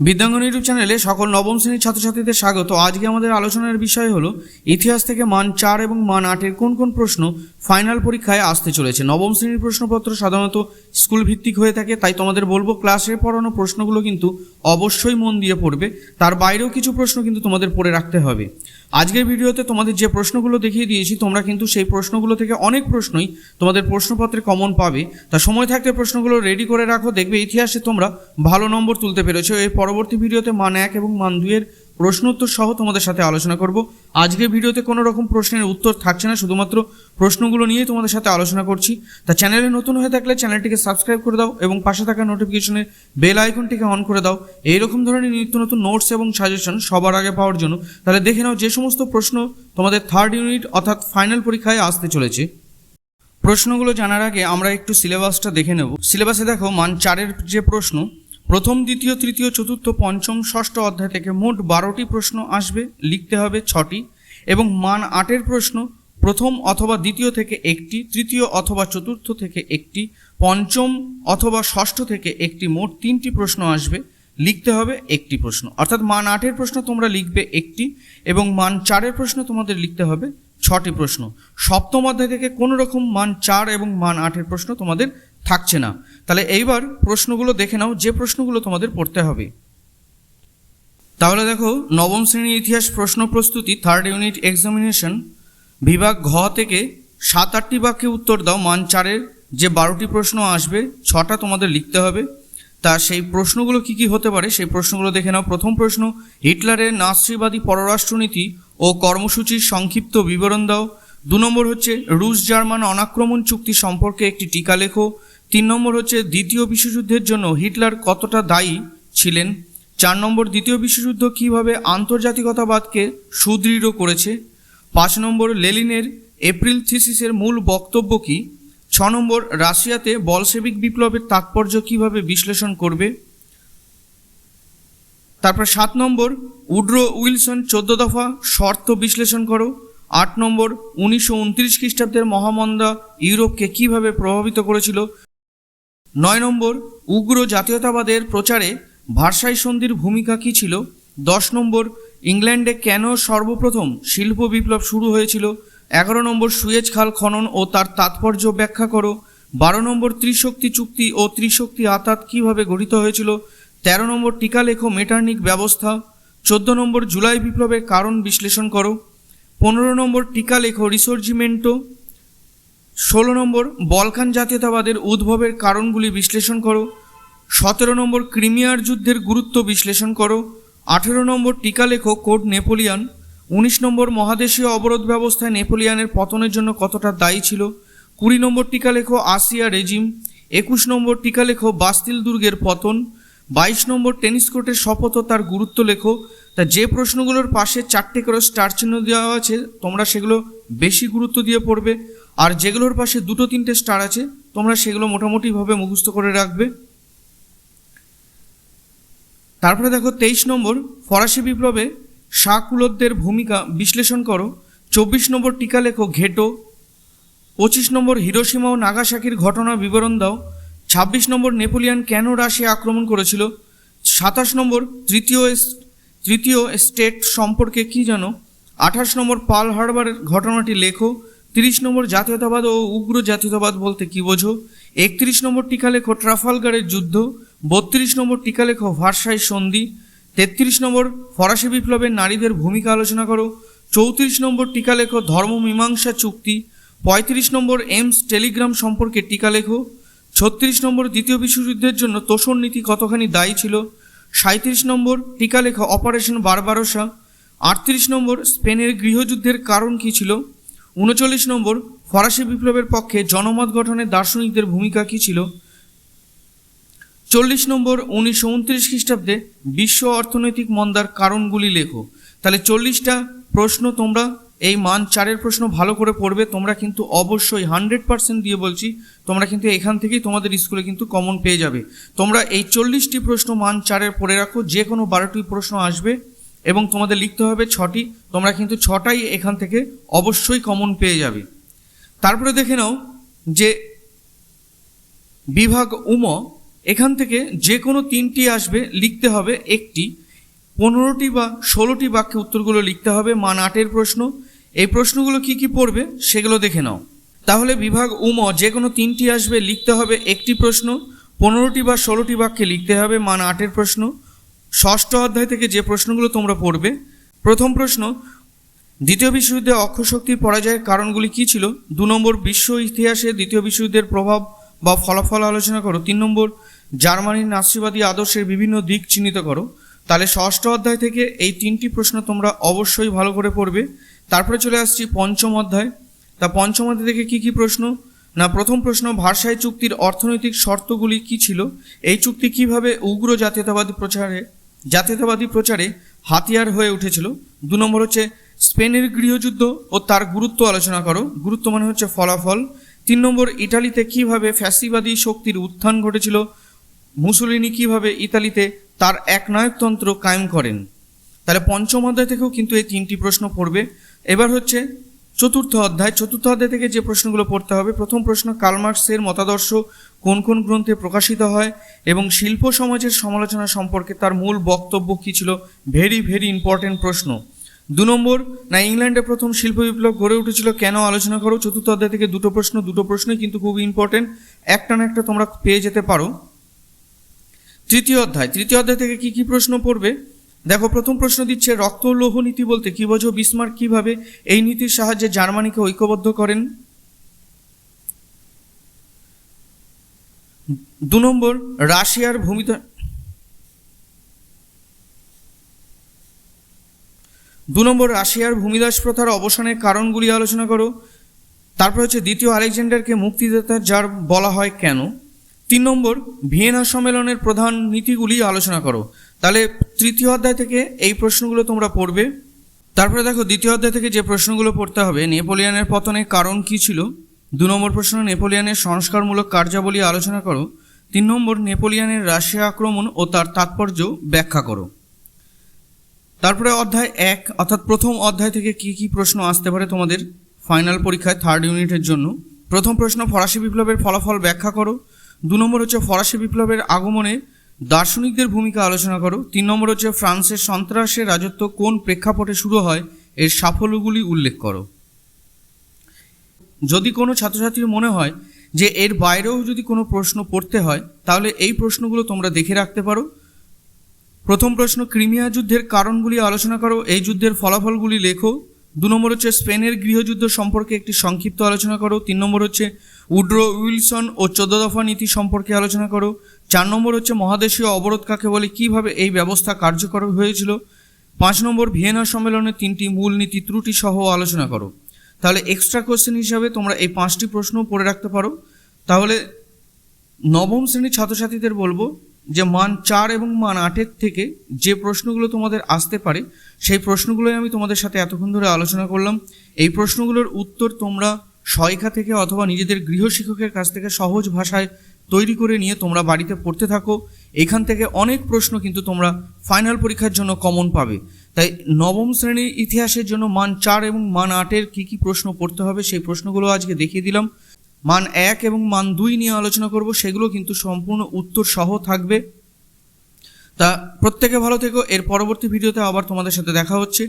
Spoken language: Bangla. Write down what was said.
বিদ্যাঙ্গন ইউটিউব চ্যানেলে সকল নবম শ্রেণীর ছাত্রছাত্রীদের স্বাগত। আজকে আমাদের আলোচনার বিষয় হলো ইতিহাস থেকে মান 4 এবং মান 8-এর কোন কোন প্রশ্ন ফাইনাল পরীক্ষায় আসতে চলেছে। নবম শ্রেণীর প্রশ্নপত্র সাধারণত স্কুল ভিত্তিক হয়ে থাকে, তাই তোমাদের বলবো ক্লাসে পড়ানো প্রশ্নগুলো কিন্তু অবশ্যই মন দিয়ে পড়বে। তার বাইরেও কিছু প্রশ্ন কিন্তু তোমাদের পড়ে রাখতে হবে। আজকের ভিডিওতে তোমাদের যে প্রশ্নগুলো দেখিয়ে দিয়েছি, তোমরা কিন্তু সেই প্রশ্নগুলো থেকে অনেক প্রশ্নই তোমাদের প্রশ্নপত্রে কমন পাবে। তা সময় থাকতে প্রশ্নগুলো রেডি করে রাখো, দেখবে ইতিহাসে তোমরা ভালো নম্বর তুলতে পেরেছো। এর পরবর্তী ভিডিওতে মান 1 এবং মান 2-এর প্রশ্নোত্তর সহ তোমাদের সাথে আলোচনা করব। আজকের ভিডিওতে কোনো রকম প্রশ্নের উত্তর থাকছে না, শুধুমাত্র প্রশ্নগুলো নিয়েই তোমাদের সাথে আলোচনা করছি। তা চ্যানেলে নতুন হয়ে থাকলে চ্যানেলটিকে সাবস্ক্রাইব করে দাও এবং পাশে থাকা নোটিফিকেশনের বেল আইকনটিকে অন করে দাও এইরকম ধরনের নিত্য নতুন নোটস এবং সাজেশন সবার আগে পাওয়ার জন্য। তাহলে দেখে নাও যে সমস্ত প্রশ্ন তোমাদের থার্ড ইউনিট অর্থাৎ ফাইনাল পরীক্ষায় আসতে চলেছে। প্রশ্নগুলো জানার আগে আমরা একটু সিলেবাসটা দেখে নেব। সিলেবাসে দেখো মান 4-এর যে প্রশ্ন, প্রথম, দ্বিতীয়, তৃতীয়, চতুর্থ, পঞ্চম, ষষ্ঠ অধ্যায় থেকে মোট 12টি প্রশ্ন আসবে, লিখতে হবে 6টি। এবং মান 8-এর প্রশ্ন প্রথম অথবা দ্বিতীয় থেকে একটি, তৃতীয় অথবা চতুর্থ থেকে একটি, পঞ্চম অথবা ষষ্ঠ থেকে একটি, মোট 3টি প্রশ্ন আসবে, লিখতে হবে একটি প্রশ্ন। অর্থাৎ মান 8-এর প্রশ্ন তোমরা লিখবে একটি এবং মান 4-এর প্রশ্ন তোমাদের লিখতে হবে 6টি প্রশ্ন। সপ্তম অধ্যায় থেকে কোনো রকম মান 4 এবং মান 8-এর প্রশ্ন তোমাদের থাকছে না। তাহলে এইবার প্রশ্নগুলো দেখে নাও, যে প্রশ্নগুলো তোমাদের পড়তে হবে। তাহলে দেখো, নবম শ্রেণীর ইতিহাস প্রশ্ন প্রস্তুতি থার্ড ইউনিট এক্সামিনেশন বিভাগ ঘ থেকে 7-8টি বাক্যে উত্তর দাও। মান 4-এর যে 12টি প্রশ্ন আসবে, 6টা তোমাদের লিখতে হবে। তা সেই প্রশ্নগুলো কি কি হতে পারে সেই প্রশ্নগুলো দেখে নাও। প্রথম প্রশ্ন, হিটলারের নাৎসিবাদী পররাষ্ট্রনীতি ও কর্মসূচির সংক্ষিপ্ত বিবরণ দাও। 2 নম্বর হচ্ছে রুশ জার্মান অনাক্রমণ চুক্তি সম্পর্কে একটি টিকা লেখো। 3 নম্বর হচ্ছে দ্বিতীয় বিশ্বযুদ্ধের জন্য হিটলার কতটা দায়ী ছিলেন। 4 নম্বর, দ্বিতীয় বিশ্বযুদ্ধ কীভাবে আন্তর্জাতিকতাবাদকে সুদৃঢ় করেছে। 5 নম্বর, লেনিনের এপ্রিল থিসিসের মূল বক্তব্য কী। 6 নম্বর, রাশিয়াতে বলশেভিক বিপ্লবের তাৎপর্য কীভাবে বিশ্লেষণ করবে। তারপর 7 নম্বর, উড্রো উইলসন 14 দফা শর্ত বিশ্লেষণ করো। 8 নম্বর, 1929 খ্রিস্টাব্দের মহামন্দা ইউরোপকে কীভাবে প্রভাবিত করেছিল। 9 নম্বর, উগ্র জাতীয়তাবাদের প্রচারে ভার্সাই সন্ধির ভূমিকা কী ছিল। 10 নম্বর, ইংল্যান্ডে কেন সর্বপ্রথম শিল্প বিপ্লব শুরু হয়েছিল। 11 নম্বর, সুয়েজ খাল খনন ও তার তাৎপর্য ব্যাখ্যা করো। 12 নম্বর, ত্রিশক্তি চুক্তি ও ত্রিশক্তি আতাত কীভাবে গঠিত হয়েছিল। 13 নম্বর, টিকা লেখো মেটার্নিক ব্যবস্থা। 14 নম্বর, জুলাই বিপ্লবের কারণ বিশ্লেষণ করো। 15 নম্বর, টিকা লেখো রিসর্জিমেন্টো। 16 নম্বর, বলকান জাতীয়তাবাদের উদ্ভবের কারণগুলি বিশ্লেষণ করো। 17 নম্বর, ক্রিমিয়ার যুদ্ধের গুরুত্ব বিশ্লেষণ করো। 18 নম্বর, টিকা লেখো কোড নেপোলিয়ান। 19 নম্বর, মহাদেশীয় অবরোধ ব্যবস্থায় নেপোলিয়ানের পতনের জন্য কতটা দায়ী ছিল। 20 নম্বর, টিকা লেখো আসিয়া রেজিম। 21 নম্বর, টিকা লেখো বাস্তিল দুর্গের পতন। 22 নম্বর, টেনিস কোর্টের শপথ ও তার গুরুত্ব লেখো। তা যে প্রশ্নগুলোর পাশে 4টে করে স্টার চিহ্ন দেওয়া আছে, তোমরা সেগুলো বেশি গুরুত্ব দিয়ে পড়বে, আর যেগুলোর পাশে 2-3টে স্টার আছে তোমরা সেগুলো মোটামুটিভাবে মুখস্থ করে রাখবে। তারপরে দেখো 23 নম্বর, ফরাসি বিপ্লবে শাকুলতদের ভূমিকা বিশ্লেষণ করো। 24 নম্বর, টিকা লেখো ঘেটো। 25 নম্বর, হিরোশিমা ও নাগাসাকির ঘটনা বিবরণ দাও। 26 নম্বর, নেপোলিয়ান কেন রাশিয়া আক্রমণ করেছিল। 27 নম্বর, তৃতীয় স্টেট সম্পর্কে কি জানো। 28 নম্বর, পার্ল হারবারের ঘটনাটি লেখো। 30 নম্বর, জাতীয়তাবাদ ও উগ্র জাতীয়তাবাদ বলতে কী বোঝো। 31 নম্বর, টিকা লেখো ট্রাফালগারের যুদ্ধ। 32 নম্বর, টিকা লেখো ভার্সাই সন্ধি। 33 নম্বর, ফরাসি বিপ্লবের নারীদের ভূমিকা আলোচনা করো। 34 নম্বর, টিকা লেখো ধর্মমীমাংসা চুক্তি। 35 নম্বর, এমস টেলিগ্রাম সম্পর্কে টিকা লেখো। 36 নম্বর, দ্বিতীয় বিশ্বযুদ্ধের জন্য তোষণ নীতি কতখানি দায়ী ছিল। 37 নম্বর, টিকা লেখো অপারেশন বারবারোসা। 38 নম্বর, স্পেনের গৃহযুদ্ধের কারণ কী ছিল। 39 নম্বর, ফরাসি বিপ্লবের পক্ষে জনমত গঠনের দার্শনিকদের ভূমিকা কী ছিল। 40 নম্বর, 1929 খ্রিস্টাব্দে বিশ্ব অর্থনৈতিক মন্দার কারণগুলি লেখো। তাহলে 40টা প্রশ্ন তোমরা এই মান 4-এর প্রশ্ন ভালো করে পড়বে। তোমরা কিন্তু অবশ্যই 100% দিয়ে বলছি, তোমরা কিন্তু এখান থেকেই তোমাদের স্কুলে কিন্তু কমন পেয়ে যাবে। তোমরা এই 40টি প্রশ্ন মান 4-এর পড়ে রাখো, যে কোনো 12টি প্রশ্ন আসবে এবং তোমাদের লিখতে হবে 6টি। তোমরা কিন্তু 6টাই এখান থেকে অবশ্যই কমন পেয়ে যাবে। তারপরে দেখে নাও যে বিভাগ উম এখান থেকে যে কোনো 3টি আসবে, লিখতে হবে একটি। 15টি বা 16টি বাক্যে উত্তরগুলো লিখতে হবে। মান 8-এর প্রশ্ন। এই প্রশ্নগুলো কি কি পড়বে সেগুলো দেখে নাও। তাহলে বিভাগ উম যে কোনো 3টি আসবে, লিখতে হবে একটি প্রশ্ন। 15টি বা 16টি বাক্যে লিখতে হবে মান 8-এর প্রশ্ন। ষষ্ঠ অধ্যায় থেকে যে প্রশ্নগুলো তোমরা পড়বে, প্রথম প্রশ্ন, দ্বিতীয় বিশ্বযুদ্ধে অক্ষশক্তির পরাজয়ের কারণগুলি কী ছিল? 2 নম্বর, বিশ্ব ইতিহাসে দ্বিতীয় বিশ্বযুদ্ধের প্রভাব বা ফলাফল আলোচনা করো। 3 নম্বর, জার্মানির নাৎসিবাদী আদর্শের বিভিন্ন দিক চিহ্নিত করো। তাহলে ষষ্ঠ অধ্যায় থেকে এই 3টি প্রশ্ন তোমরা অবশ্যই ভালো করে পড়বে। তারপরে চলে আসছি পঞ্চম অধ্যায়। তা পঞ্চম অধ্যায় থেকে কী কী প্রশ্ন? না, প্রথম প্রশ্ন, ভার্সাই চুক্তির অর্থনৈতিক শর্তগুলি কী ছিল? এই চুক্তি কিভাবে উগ্র জাতীয়তাবাদী প্রচারে হাতিয়ার হয়ে উঠেছিল? 2 নম্বর হচ্ছে স্পেনের গৃহযুদ্ধ ও তার গুরুত্ব আলোচনা করো। গুরুত্ব মানে হচ্ছে ফলাফল। 3 নম্বর, ইটালিতে কিভাবে ফ্যাসিবাদী শক্তির উত্থান ঘটেছিল? মুসোলিনি কিভাবে ইতালিতে তার একনায়কতন্ত্র কায়েম করেন? তাহলে পঞ্চম অধ্যায় থেকেও কিন্তু এই 3টি প্রশ্ন পড়বে। এবার হচ্ছে চতুর্থ অধ্যায়। চতুর্থ অধ্যায় থেকে যে প্রশ্নগুলো পড়তে হবে, প্রথম প্রশ্ন, কার্ল মার্কসের মতাদর্শ কোন কোন গ্রন্থে প্রকাশিত হয় এবং শিল্প সমাজের সমালোচনা সম্পর্কে তার মূল বক্তব্য কী ছিল? ভেরি ভেরি ইম্পর্টেন্ট প্রশ্ন। 2 নম্বর, না ইংল্যান্ডে প্রথম শিল্প বিপ্লব গড়ে উঠেছিল কেন? আলোচনা করো। চতুর্থ অধ্যায় থেকে দুটো প্রশ্নই কিন্তু খুব ইম্পর্টেন্ট, একটা না একটা তোমরা পেয়ে যেতে পারো। তৃতীয় অধ্যায় থেকে কি কি প্রশ্ন পড়বে দেখো। প্রথম প্রশ্ন দিচ্ছে, রক্ত লৌহ নীতি বলতে কি বোঝো? বিসমার্ক কিভাবে এই নীতির সাহায্যে জার্মানিকে ঐক্যবদ্ধ করেন? 2 নম্বর, রাশিয়ার ভূমিদাস প্রথার অবসানের কারণগুলি আলোচনা করো। তারপর হচ্ছে দ্বিতীয় আলেকজান্ডারকে মুক্তিদাতা জার বলা হয় কেন? 3 নম্বর, ভিয়েনা সম্মেলনের প্রধান নীতিগুলি আলোচনা করো। তাহলে তৃতীয় অধ্যায় থেকে এই প্রশ্নগুলো তোমরা পড়বে। তারপরে দেখো দ্বিতীয় অধ্যায় থেকে যে প্রশ্নগুলো পড়তে হবে, নেপোলিয়নের পতনের কারণ কী ছিল? 2 নম্বর প্রশ্ন, নেপোলিয়নের সংস্কারমূলক কার্যাবলী আলোচনা করো। 3 নম্বর, নেপোলিয়নের রাশিয়া আক্রমণ ও তার তাৎপর্য ব্যাখ্যা করো। তারপরে অধ্যায় 1 অর্থাৎ প্রথম অধ্যায় থেকে কি কি প্রশ্ন আসতে পারে তোমাদের ফাইনাল পরীক্ষায় থার্ড ইউনিটের জন্য। প্রথম প্রশ্ন, ফরাসি বিপ্লবের ফলাফল ব্যাখ্যা করো। 2 নম্বর হচ্ছে ফরাসি বিপ্লবের আগমনে দার্শনিকদের ভূমিকা আলোচনা করো। 3 নম্বর হচ্ছে ফ্রান্সের সন্ত্রাসের রাজত্ব কোন প্রেক্ষাপটে শুরু হয়, এর সাফল্যগুলি উল্লেখ করো। যদি কোনো ছাত্রছাত্রীর মনে হয় যে এর বাইরেও যদি কোনো প্রশ্ন পড়তে হয়, তাহলে এই প্রশ্নগুলো তোমরা দেখে রাখতে পারো। প্রথম প্রশ্ন, ক্রিমিয়া যুদ্ধের কারণগুলি আলোচনা করো, এই যুদ্ধের ফলাফলগুলি লেখো। 2 নম্বর হচ্ছে স্পেনের গৃহযুদ্ধ সম্পর্কে একটি সংক্ষিপ্ত আলোচনা করো। 3 নম্বর হচ্ছে উড্রো উইলসন ও 14 দফা নীতি সম্পর্কে আলোচনা করো। 4 নম্বর হচ্ছে মহাদেশীয় অবরোধ কাকে বলে, কিভাবে এই ব্যবস্থা কার্যকর হয়েছিল। 5 নম্বর, ভিয়েনা সম্মেলনের 3টি মূল নীতি ত্রুটি সহ আলোচনা করো। তাহলে এক্সট্রা কোশ্চেন হিসাবে তোমরা এই 5টি প্রশ্ন পড়ে রাখতে পারো। তাহলে নবম শ্রেণীর ছাত্রছাত্রীদের বলবো যে মান 4 এবং মান 8-এর থেকে যে প্রশ্নগুলো তোমাদের আসতে পারে, সেই প্রশ্নগুলোই আমি তোমাদের সাথে এতক্ষণ ধরে আলোচনা করলাম। এই প্রশ্নগুলোর উত্তর তোমরা সহায়িকা থেকে অথবা নিজেদের গৃহশিক্ষকের কাছ থেকে সহজ ভাষায় তৈরি করে নিয়ে তোমরা বাড়িতে পড়তে থাকো। এখান থেকে অনেক প্রশ্ন কিন্তু তোমরা ফাইনাল পরীক্ষার জন্য কমন পাবে। তাই নবম শ্রেণীর ইতিহাসের জন্য মান 4 এবং মান 8-এর কী কী প্রশ্ন পড়তে হবে সেই প্রশ্নগুলো আজকে দেখিয়ে দিলাম। মান 1 এবং মান 2 নিয়ে আলোচনা করব, সেগুলো কিন্তু সম্পূর্ণ উত্তর সহ থাকবে। তা প্রত্যেকে ভালো থেকো। এর পরবর্তী ভিডিওতে আবার তোমাদের সাথে দেখা হচ্ছে।